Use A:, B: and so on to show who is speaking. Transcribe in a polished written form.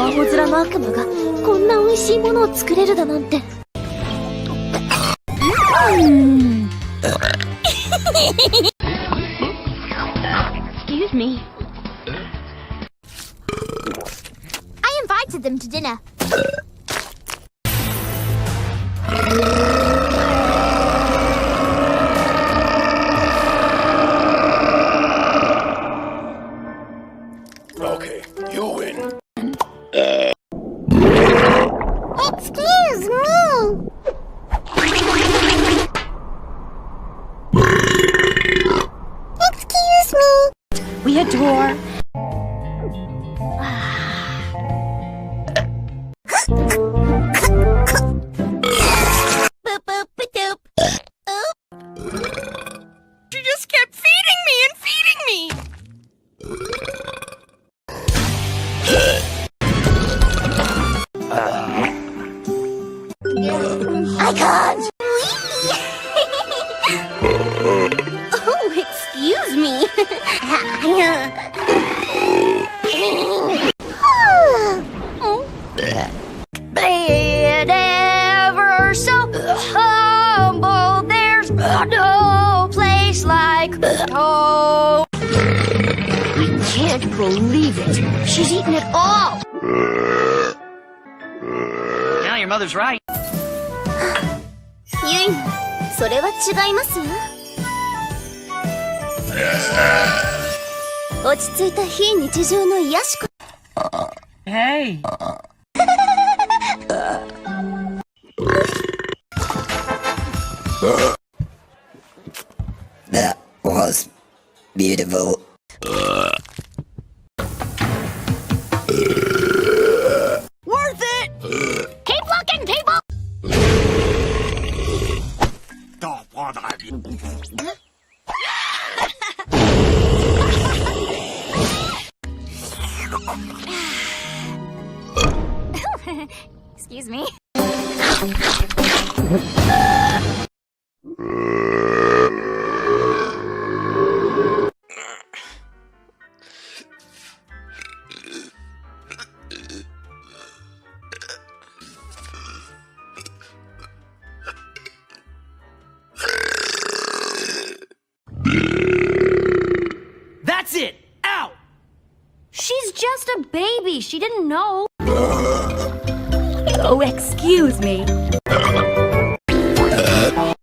A: 青面の悪魔がこんな美味しいものを作れるだなんて。Excuse me.
B: I invited them to dinner.
C: Okay, you win.
B: Excuse me. Excuse me.
A: We adore.
B: Boop boop ba doop.
D: She just kept feeding me and feeding me.
B: I can't.
A: Oh, excuse me.
B: Bed ever so humble, there's no place like home.
A: We can't believe it. She's eaten it all.
D: Now your mother's right.
A: ゆい、それは違いますわ。落ち着いた非日常の癒しこ。
D: Hey.
E: That was beautiful.
D: Worth it.
B: Keep looking, people. Excuse me.
D: That's it. Out.
A: She's just a baby. She didn't know. Oh, excuse me.